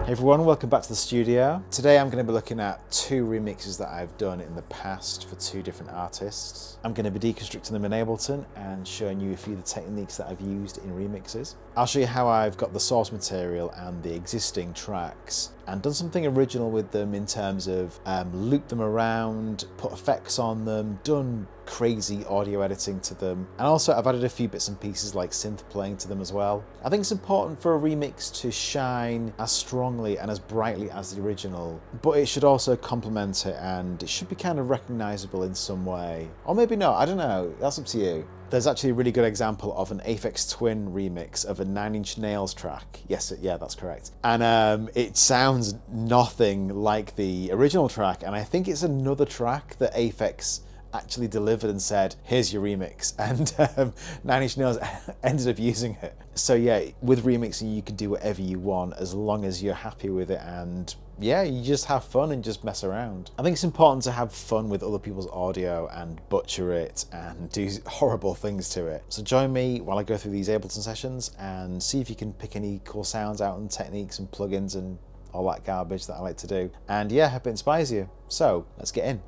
Hey everyone, welcome back to the studio. Today I'm going to be looking at two remixes that I've done in the past for two different artists. I'm going to be deconstructing them in Ableton and showing you a few of the techniques that I've used in remixes. I'll show you how I've got the source material and the existing tracks and done something original with them in terms of looped them around, put effects on them, done crazy audio editing to them, and also I've added a few bits and pieces like synth playing to them as well. I think it's important for a remix to shine as strongly and as brightly as the original, but it should also complement it and it should be kind of recognizable in some way. Or maybe not, I don't know, that's up to you. There's actually a really good example of an Aphex Twin remix of a Nine Inch Nails track. Yes, yeah, that's correct. And it sounds nothing like the original track, and I think it's another track that Aphex actually delivered and said, here's your remix, and Nine Inch Nails ended up using it. So yeah, with remixing you can do whatever you want as long as you're happy with it, and yeah, you just have fun and just mess around. I think it's important to have fun with other people's audio and butcher it and do horrible things to it. So join me while I go through these Ableton sessions and see if you can pick any cool sounds out and techniques and plugins and all that garbage that I like to do. And yeah, hope it inspires you. So let's get in.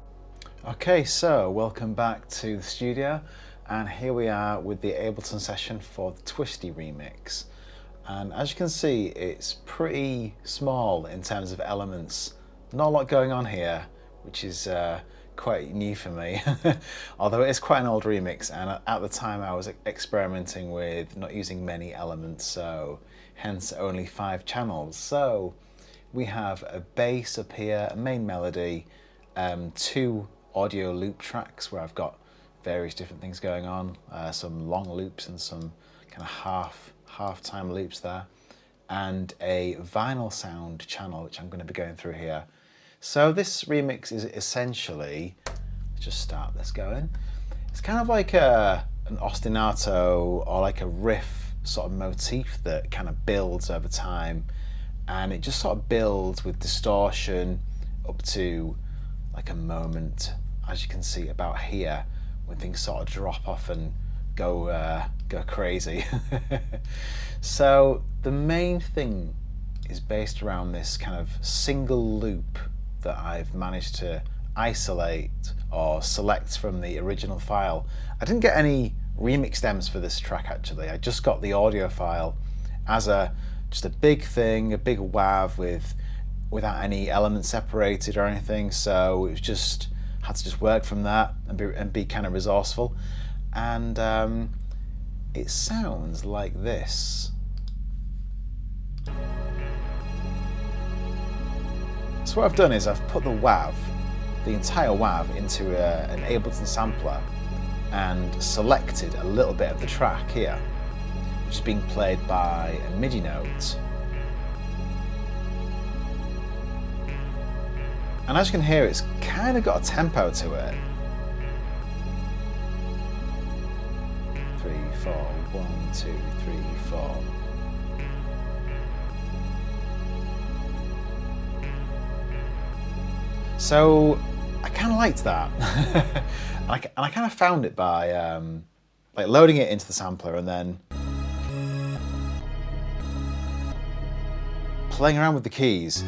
Okay, so welcome back to the studio, and here we are with the Ableton session for the Twisty remix. And as you can see, it's pretty small in terms of elements. Not a lot going on here, which is quite new for me. Although it is quite an old remix, and at the time I was experimenting with not using many elements, so hence only 5 channels. So we have a bass up here, a main melody, 2 audio loop tracks where I've got various different things going on, some long loops and some kind of half time loops there, and a vinyl sound channel which I'm going to be going through here. So this remix is essentially, let's just start this going, it's kind of like an ostinato or like a riff sort of motif that kind of builds over time, and it just sort of builds with distortion up to like a moment, as you can see about here, when things sort of drop off and go crazy. So the main thing is based around this kind of single loop that I've managed to isolate or select from the original file. I didn't get any remix stems for this track actually. I just got the audio file as just a big thing, a big WAV without any elements separated or anything, so it was just had to just work from that and be kind of resourceful. And it sounds like this. So what I've done is I've put the WAV, the entire WAV, into an Ableton sampler and selected a little bit of the track here, which is being played by a MIDI note. And as you can hear, it's kind of got a tempo to it. 3, 4, 1, 2, 3, 4. So I kind of liked that. and I kind of found it by like loading it into the sampler and then playing around with the keys.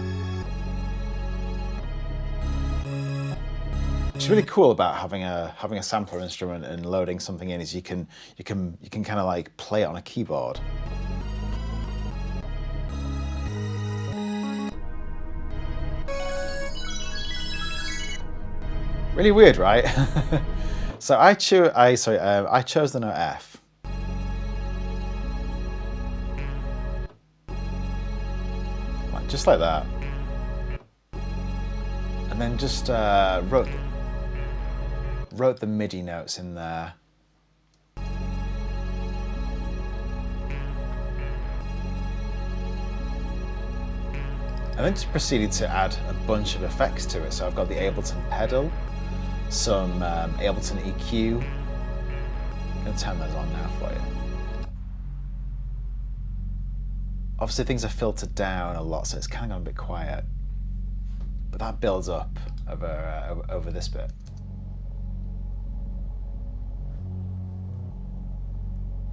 What's really cool about having a sampler instrument and loading something in is you can kind of like play it on a keyboard. Really weird, right? So I chose the note F. Just like that. And then just wrote the MIDI notes in there. And then just proceeded to add a bunch of effects to it. So I've got the Ableton pedal, some Ableton EQ. I'm going to turn those on now for you. Obviously things are filtered down a lot, so it's kind of gone a bit quiet. But that builds up over this bit.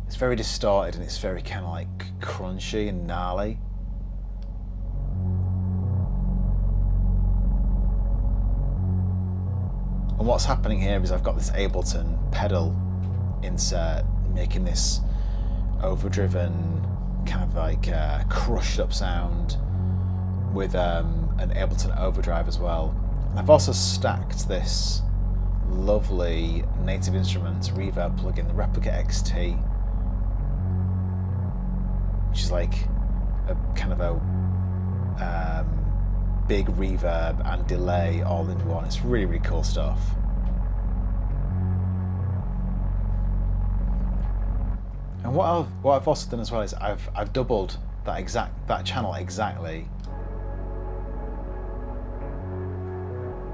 It's very distorted and it's very kind of like crunchy and gnarly. And what's happening here is I've got this Ableton pedal insert making this overdriven, kind of like crushed up sound with an Ableton overdrive as well. And I've also stacked this lovely Native Instruments reverb plugin, the Replica XT, which is like a kind of a big reverb and delay all in one. It's really, really cool stuff. And what I've also done as well is I've doubled that channel exactly,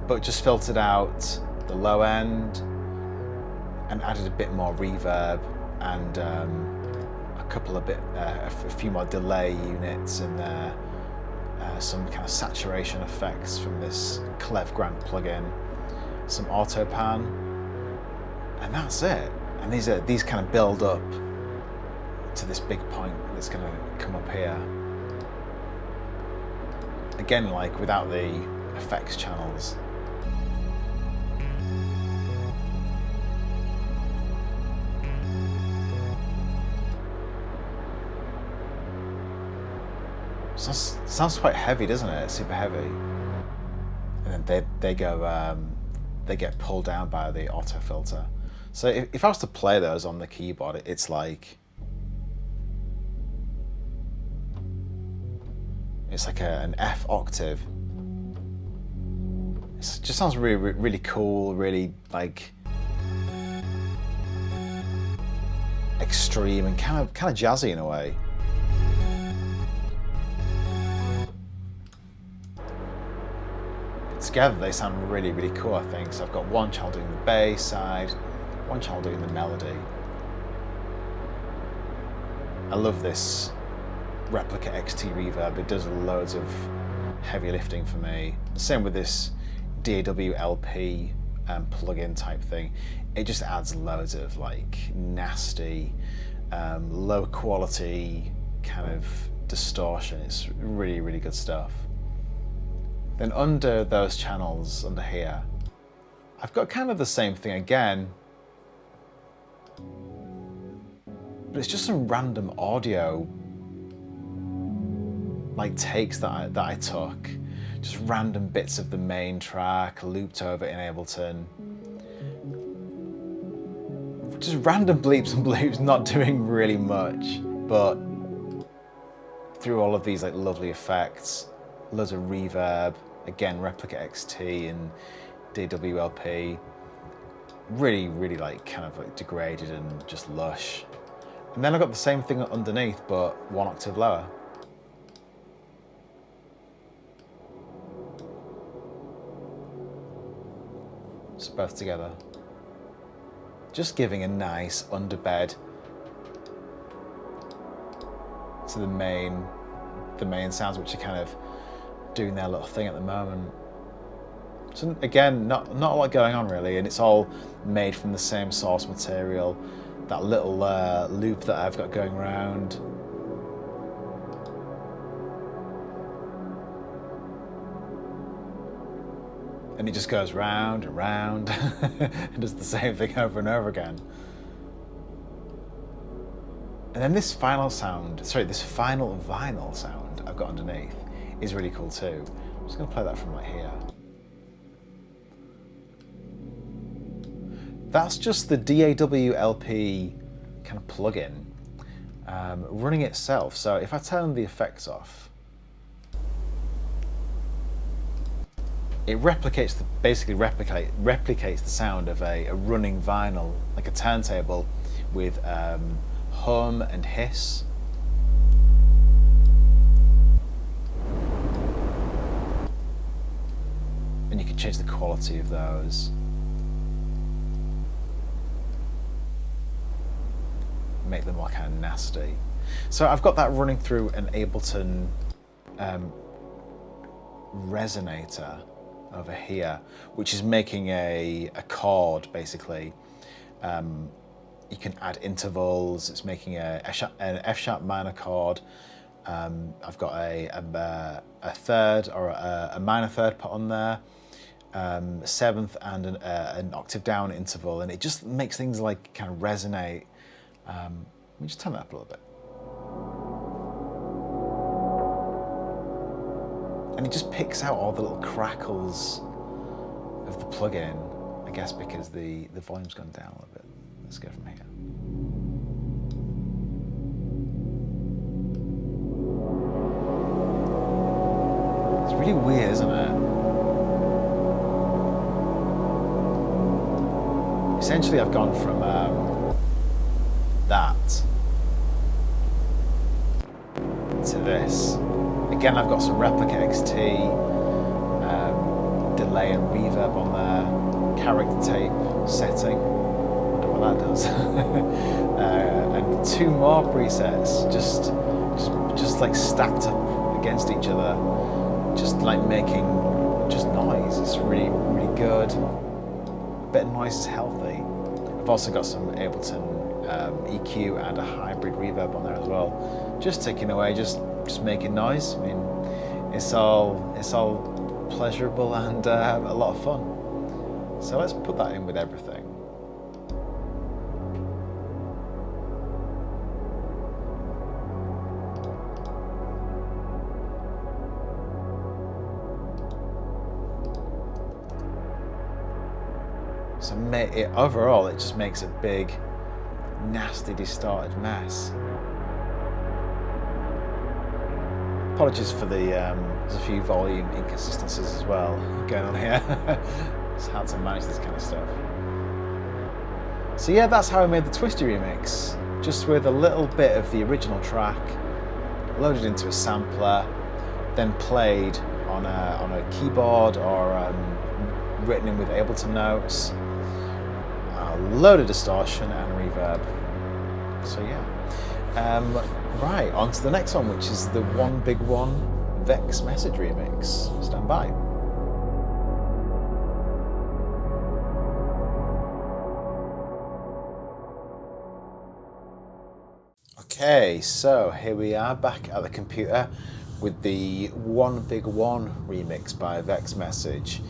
but just filtered out the low end and added a bit more reverb and a few more delay units in there, some kind of saturation effects from this Clev Grant plugin, some auto pan, and that's it. And these kind of build up to this big point that's going to come up here. Again, like without the effects channels. Sounds quite heavy, doesn't it? Super heavy. And then they get pulled down by the auto filter. So if I was to play those on the keyboard, it's like an F octave. It just sounds really, really cool, really like extreme and kind of jazzy in a way. Together they sound really, really cool, I think. So I've got one channel doing the bass side, one channel doing the melody. I love this Replica XT reverb. It does loads of heavy lifting for me. Same with this DAW LP plugin type thing. It just adds loads of like nasty, low quality kind of distortion. It's really, really good stuff. Then under those channels, under here, I've got kind of the same thing again, but it's just some random audio like takes that I took, just random bits of the main track looped over in Ableton. Just random bleeps and bloops, not doing really much, but through all of these like lovely effects, loads of reverb, again Replica XT and DWLP, really, really like kind of like degraded and just lush. And then I've got the same thing underneath, but one octave lower. So both together. Just giving a nice underbed to the main sounds, which are kind of doing their little thing at the moment. So again, not a lot going on really, and it's all made from the same source material. That little loop that I've got going around. And it just goes round and round and does the same thing over and over again. And then this final vinyl sound I've got underneath is really cool too. I'm just going to play that from right here. That's just the DAW LP kind of plugin running itself. So if I turn the effects off, it basically replicates the sound of a running vinyl, like a turntable with hum and hiss. And you can change the quality of those. Make them more kind of nasty. So I've got that running through an Ableton resonator over here, which is making a chord basically. You can add intervals. It's making an F sharp minor chord. I've got a third or a minor third put on there. seventh and an octave down interval, and it just makes things like kind of resonate. Let me just turn that up a little bit. And it just picks out all the little crackles of the plugin, I guess because the volume's gone down a little bit. Let's go from here. It's really weird, isn't it? Essentially, I've gone from that to this. Again, I've got some Replica XT, delay and reverb on there, character tape setting, I don't know what that does, and 2 more presets, just like stacked up against each other, just like making just noise. It's really, really good. A bit of noise is healthy. I've also got some Ableton EQ and a hybrid reverb on there as well, just taking away, just making noise. I mean, it's all pleasurable and a lot of fun. So let's put that in with everything. So overall, it just makes a big, nasty, distorted mess. Apologies for there's a few volume inconsistencies as well going on here. It's hard to manage this kind of stuff. So yeah, that's how I made the Twisty remix, just with a little bit of the original track loaded into a sampler, then played on a keyboard or written in with Ableton notes, a load of distortion and reverb. So yeah. Right, on to the next one, which is the One Big One Vex Message remix. Stand by. Okay, so here we are back at the computer with the One Big One remix by Vex Message.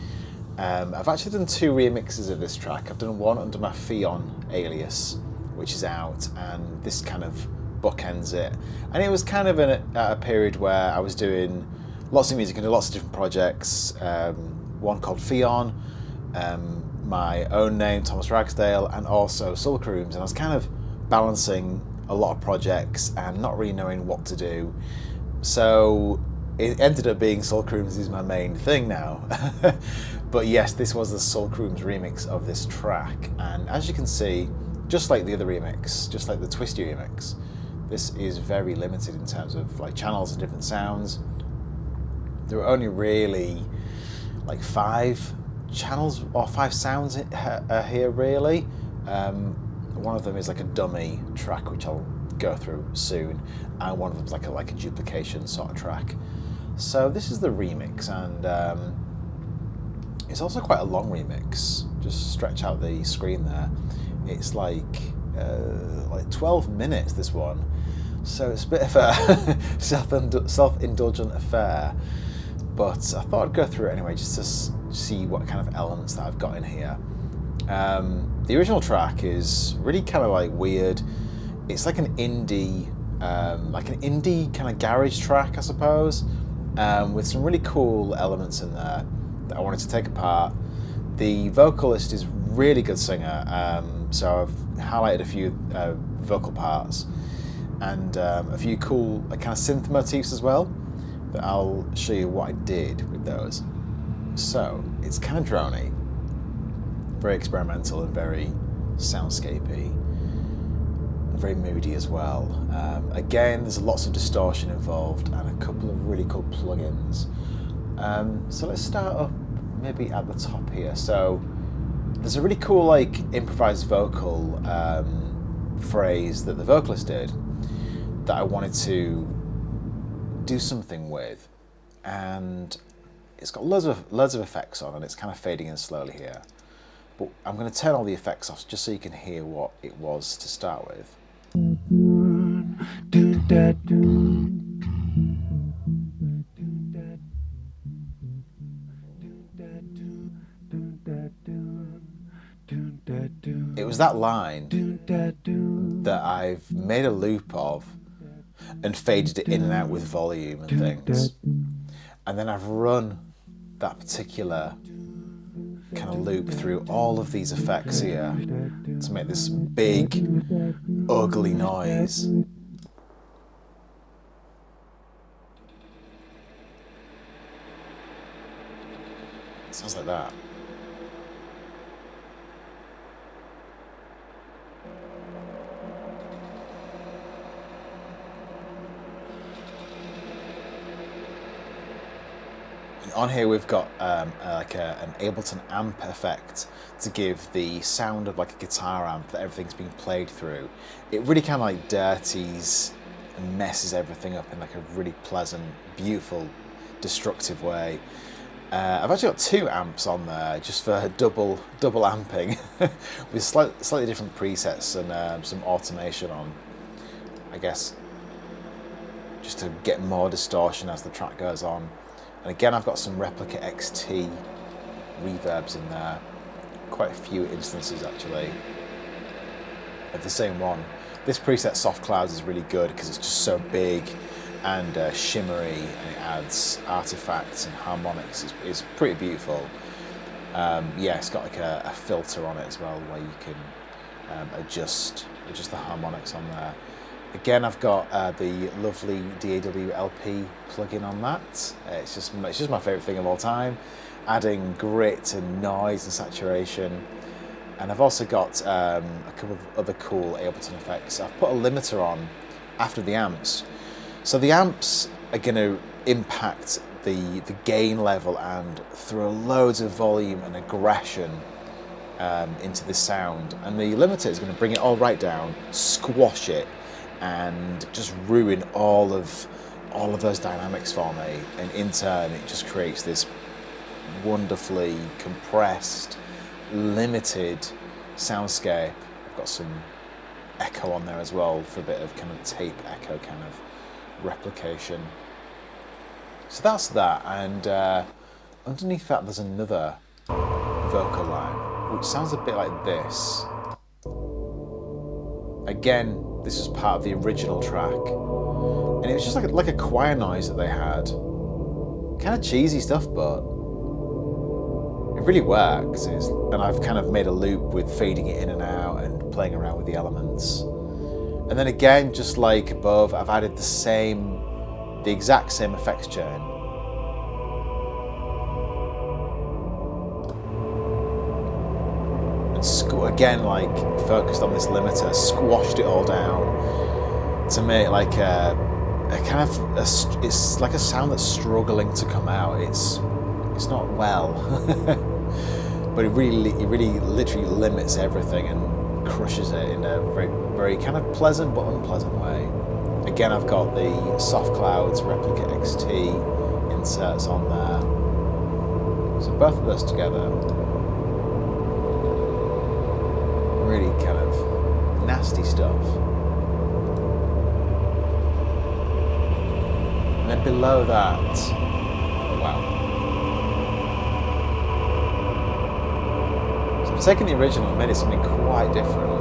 I've actually done 2 remixes of this track. I've done one under my Fion alias, which is out, and this kind of bookends it. And it was kind of at a period where I was doing lots of music and lots of different projects. One called Fion, my own name, Thomas Ragsdale, and also Sulcrooms. And I was kind of balancing a lot of projects and not really knowing what to do. So it ended up being Sulcrooms is my main thing now. But yes, this was the Sulcrooms remix of this track. And as you can see, just like the other remix, just like the Twisty remix, this is very limited in terms of like channels and different sounds. There are only really like 5 channels or 5 sounds here really. One of them is like a dummy track, which I'll go through soon, and one of them is like a duplication sort of track. So this is the remix, and it's also quite a long remix. Just stretch out the screen there. It's like 12 minutes, this one. So it's a bit of a self-indulgent affair. But I thought I'd go through it anyway, just to see what kind of elements that I've got in here. The original track is really kind of like weird. It's like an indie kind of garage track, I suppose, with some really cool elements in there that I wanted to take apart. The vocalist is really good singer, so I've highlighted a few vocal parts and a few cool kind of synth motifs as well, that I'll show you what I did with those. So it's kind of drony, very experimental and very soundscapey, and very moody as well. Again, there's lots of distortion involved and a couple of really cool plugins. So let's start up maybe at the top here. So there's a really cool like improvised vocal phrase that the vocalist did that I wanted to do something with, and it's got loads of effects on, and it's kind of fading in slowly here. But I'm going to turn all the effects off just so you can hear what it was to start with. there's that line that I've made a loop of and faded it in and out with volume and things. And then I've run that particular kind of loop through all of these effects here to make this big, ugly noise. It sounds like that. On here we've got like an Ableton amp effect to give the sound of like a guitar amp that everything's being played through. It really kind of like dirties and messes everything up in like a really pleasant, beautiful, destructive way. I've actually got two amps on there just for double amping with slightly different presets and some automation on, I guess, just to get more distortion as the track goes on. And again, I've got some Replica XT reverbs in there. Quite a few instances actually of the same one. This preset Soft Clouds is really good because it's just so big and shimmery, and it adds artifacts and harmonics. It's pretty beautiful. Yeah, it's got like a filter on it as well where you can adjust the harmonics on there. Again, I've got the lovely DAW LP plugin on that. It's just my favourite thing of all time, adding grit and noise and saturation. And I've also got a couple of other cool Ableton effects. I've put a limiter on after the amps. So the amps are going to impact the gain level and throw loads of volume and aggression into the sound. And the limiter is going to bring it all right down, squash it, and just ruin all of those dynamics for me. And in turn, it just creates this wonderfully compressed, limited soundscape. I've got some echo on there as well for a bit of kind of tape echo kind of replication. So that's that, and underneath that there's another vocal line which sounds a bit like this. Again, this was part of the original track, and it was just like a choir noise that they had. Kind of cheesy stuff, but it really works. And I've kind of made a loop with fading it in and out and playing around with the elements. And then again, just like above, I've added the exact same effects chain. And again, like focused on this limiter, squashed it all down to make like a kind of it's like a sound that's struggling to come out. It's not well, but it really literally limits everything and crushes it in a very kind of pleasant but unpleasant way. Again, I've got the Soft Clouds Replica XT inserts on there. So both of those together, really kind of nasty stuff. And then below that, wow. So I've taken the original and made it something quite different.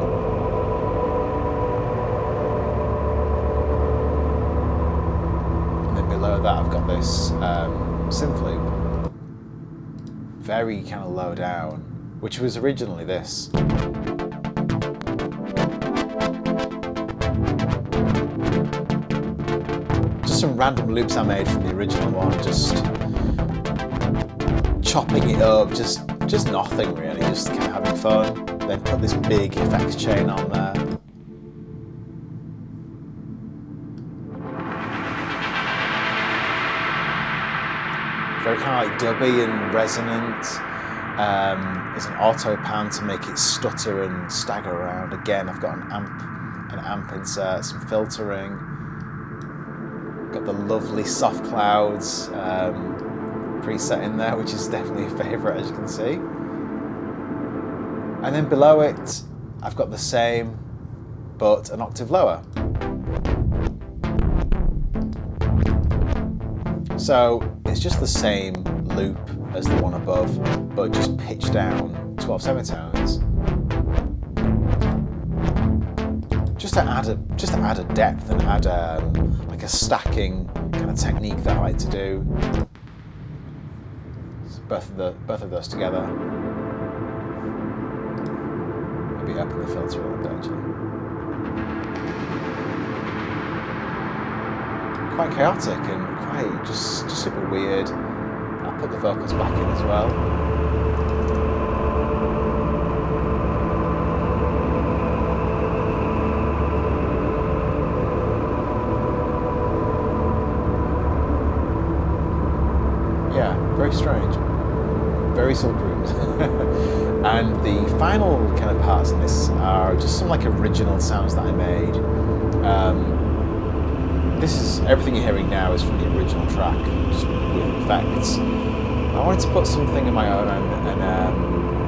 And then below that I've got this synth loop. Very kind of low down, which was originally this. Some random loops I made from the original one, just chopping it up, just nothing really, just kind of having fun. Then put this big effects chain on there. Very kind of like dubby and resonant. There's an auto pan to make it stutter and stagger around. Again, I've got an amp insert, some filtering. Got the lovely Soft Clouds preset in there, which is definitely a favourite, as you can see. And then below it, I've got the same, but an octave lower. So it's just the same loop as the one above, but just pitched down 12 semitones. just to add a depth and add like a stacking kind of technique that I like to do. So both of those together. Maybe open the filter a little bit actually. Quite chaotic and quite just super weird. I'll put the vocals back in as well. Yeah, very strange. Very silk rooms. And the final kind of parts in this are just some like original sounds that I made. This is everything you're hearing now is from the original track, just with effects. I wanted to put something of my own, and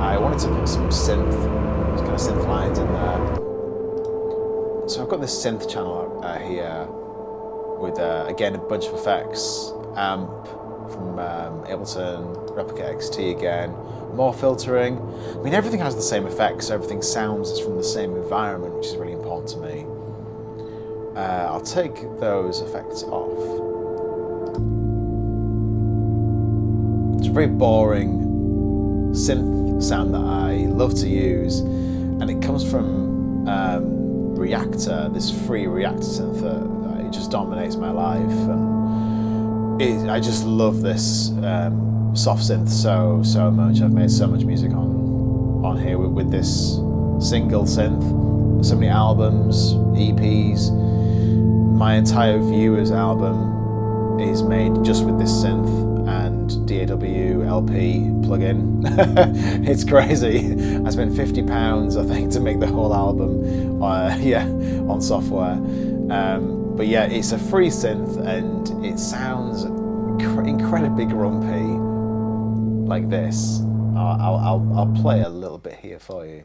I wanted to put some kind of synth lines in there. So I've got this synth channel here with again a bunch of effects, amp from Ableton, Replica XT again, more filtering. I mean, everything has the same effects, so everything sounds as from the same environment, which is really important to me. I'll take those effects off. It's a very boring synth sound that I love to use, and it comes from Reactor, this free Reactor synth that it just dominates my life, and I just love this soft synth so much. I've made so much music on here with this single synth, so many albums, EPs. My entire Viewers album is made just with this synth and DAW LP plugin. It's crazy. I spent £50, I think, to make the whole album on software. But yeah, it's a free synth and it sounds incredibly grumpy like this. I'll play a little bit here for you.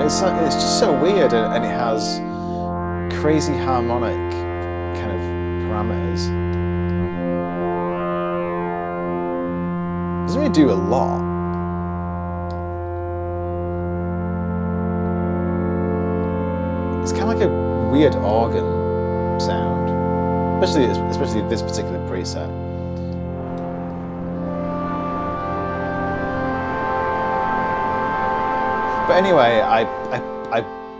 It's just so weird, and it has crazy harmonic kind of parameters. It doesn't really do a lot. It's kind of like a weird organ sound, especially this particular preset. But anyway, I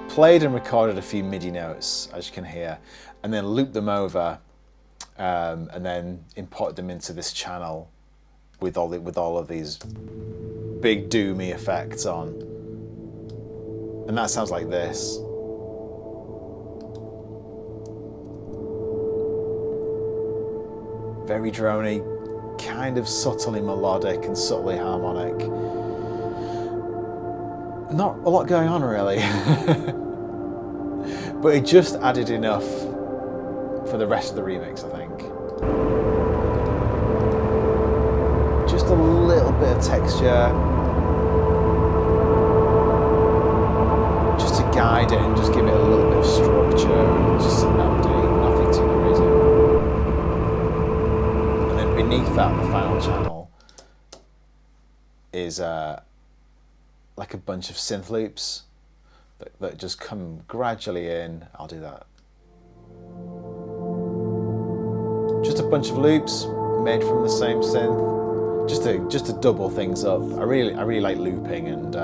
played and recorded a few MIDI notes, as you can hear, and then looped them over, and then imported them into this channel with all of these big doomy effects on, and that sounds like this. Very drony, kind of subtly melodic and subtly harmonic. Not a lot going on really, but it just added enough for the rest of the remix, I think. Just a little bit of texture, just to guide it and just give it a little bit of structure, just a melody, nothing too crazy. And then beneath that, the final channel is like a bunch of synth loops that just come gradually in. I'll do that. Just a bunch of loops made from the same synth, just to double things up. I really like looping and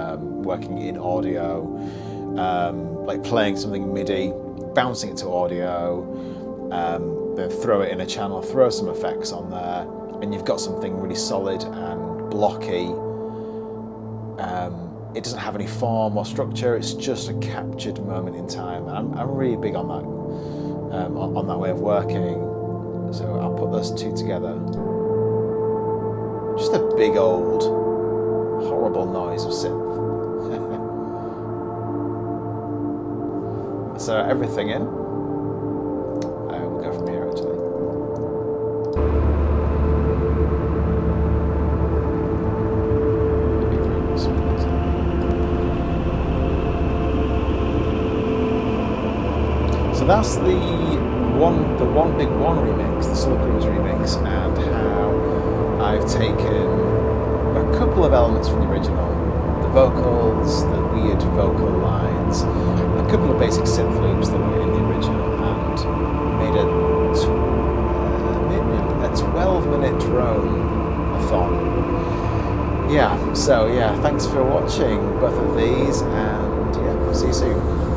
working in audio, like playing something MIDI, bouncing it to audio, then throw it in a channel, throw some effects on there, and you've got something really solid and blocky. It doesn't have any form or structure, it's just a captured moment in time. And I'm really big on that way of working. So I'll put those two together. Just a big old, horrible noise of synth. So everything in. We'll go from here actually. So that's the one big one remix, the Soul Cruise remix, and how I've I've taken a couple of elements from the original, the vocals, the weird vocal lines, a couple of basic synth loops that were in the original, and made a 12-minute drone-a-thon. Yeah, so yeah, thanks for watching both of these, and yeah, see you soon.